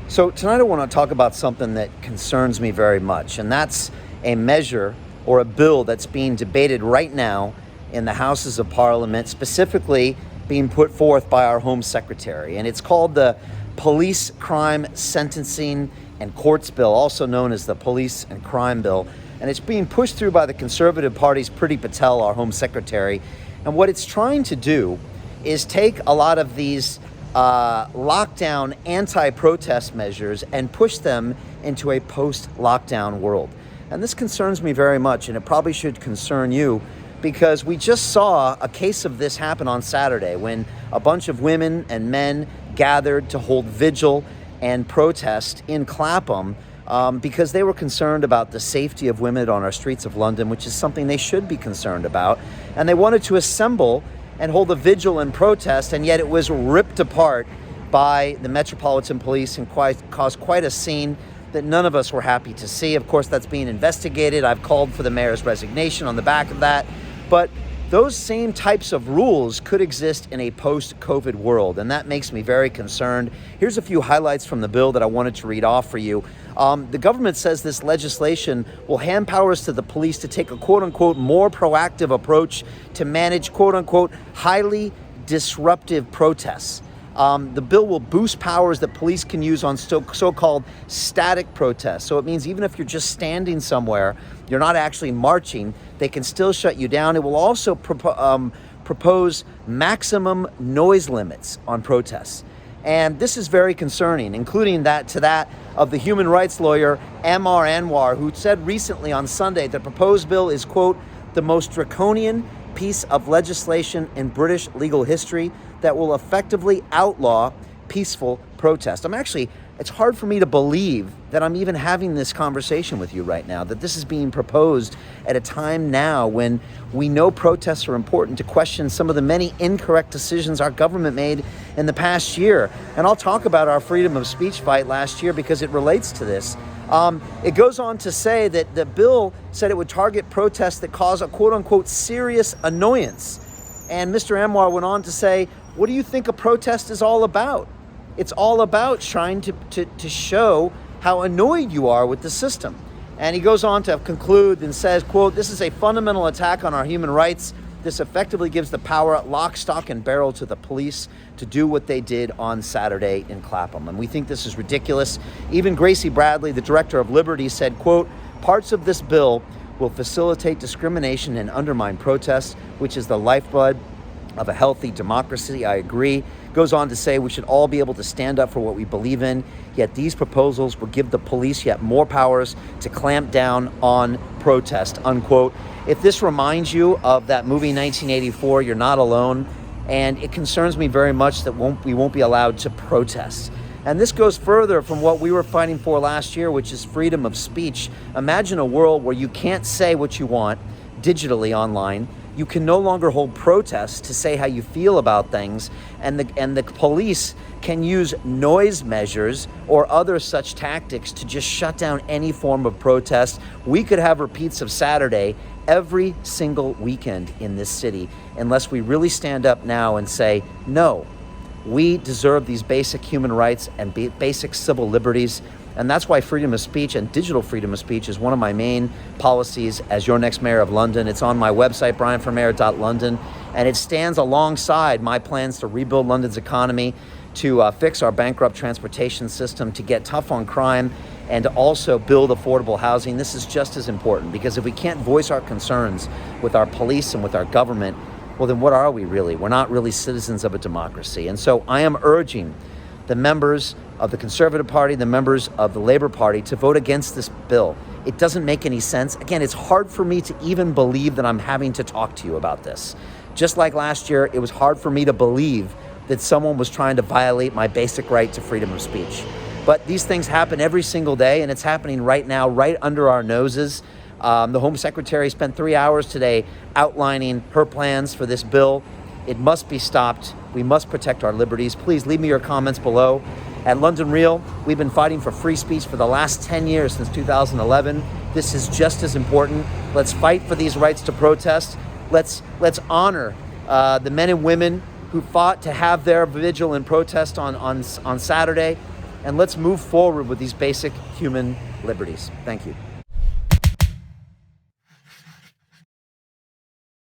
So tonight I want to talk about something that concerns me very much, and that's a measure or a bill that's being debated right now in the Houses of Parliament, specifically being put forth by our Home Secretary. And it's called the Police Crime Sentencing and Courts Bill, also known as the Police and Crime Bill. And it's being pushed through by the Conservative Party's Priti Patel, our Home Secretary. And what it's trying to do is take a lot of these lockdown anti-protest measures and push them into a post-lockdown world. And this concerns me very much, and it probably should concern you, because we just saw a case of this happen on Saturday when a bunch of women and men gathered to hold vigil and protest in Clapham because they were concerned about the safety of women on our streets of London, which is something they should be concerned about. And they wanted to assemble and hold a vigil and protest, and yet it was ripped apart by the Metropolitan Police and caused quite a scene that none of us were happy to see. Of course, that's being investigated. I've called for the mayor's resignation on the back of that. But those same types of rules could exist in a post-COVID world, and that makes me very concerned. Here's a few highlights from the bill that I wanted to read off for you. The government says this legislation will hand powers to the police to take a quote-unquote more proactive approach to manage quote-unquote highly disruptive protests. The bill will boost powers that police can use on so-called static protests. So it means even if you're just standing somewhere, you're not actually marching, they can still shut you down. It will also propose maximum noise limits on protests. And this is very concerning, including that of the human rights lawyer M.R. Anwar, who said recently on Sunday the proposed bill is, quote, the most draconian piece of legislation in British legal history that will effectively outlaw peaceful protest. It's hard for me to believe that I'm even having this conversation with you right now, that this is being proposed at a time now when we know protests are important to question some of the many incorrect decisions our government made in the past year. And I'll talk about our freedom of speech fight last year because it relates to this. It goes on to say that the bill said it would target protests that cause a quote-unquote serious annoyance. And Mr. Anwar went on to say, what do you think a protest is all about? It's all about trying to show how annoyed you are with the system. And he goes on to conclude and says, quote, this is a fundamental attack on our human rights. This effectively gives the power lock, stock, and barrel to the police to do what they did on Saturday in Clapham. And we think this is ridiculous. Even Gracie Bradley, the director of Liberty, said, quote, parts of this bill will facilitate discrimination and undermine protests, which is the lifeblood of a healthy democracy. I agree. Goes on to say we should all be able to stand up for what we believe in, yet these proposals will give the police yet more powers to clamp down on protest, unquote. If this reminds you of that movie 1984, you're not alone, and it concerns me very much that we won't be allowed to protest. And this goes further from what we were fighting for last year, which is freedom of speech. Imagine a world where you can't say what you want digitally online. You can no longer hold protests to say how you feel about things, and the police can use noise measures or other such tactics to just shut down any form of protest. We could have repeats of Saturday every single weekend in this city unless we really stand up now and say, no, we deserve these basic human rights and basic civil liberties. And that's why freedom of speech and digital freedom of speech is one of my main policies as your next mayor of London. It's on my website, brianformayor.london, and it stands alongside my plans to rebuild London's economy, to fix our bankrupt transportation system, to get tough on crime, and to also build affordable housing. This is just as important, because if we can't voice our concerns with our police and with our government, well, then what are we really? We're not really citizens of a democracy. And so I am urging the members of the Conservative Party, the members of the Labour Party to vote against this bill. It doesn't make any sense. Again, it's hard for me to even believe that I'm having to talk to you about this. Just like last year, it was hard for me to believe that someone was trying to violate my basic right to freedom of speech. But these things happen every single day, and it's happening right now, right under our noses. The Home Secretary spent 3 hours today outlining her plans for this bill. It must be stopped. We must protect our liberties. Please leave me your comments below. At London Real, we've been fighting for free speech for the last 10 years, since 2011. This is just as important. Let's fight for these rights to protest. Let's honor the men and women who fought to have their vigil and protest on Saturday. and let's move forward with these basic human liberties. Thank you.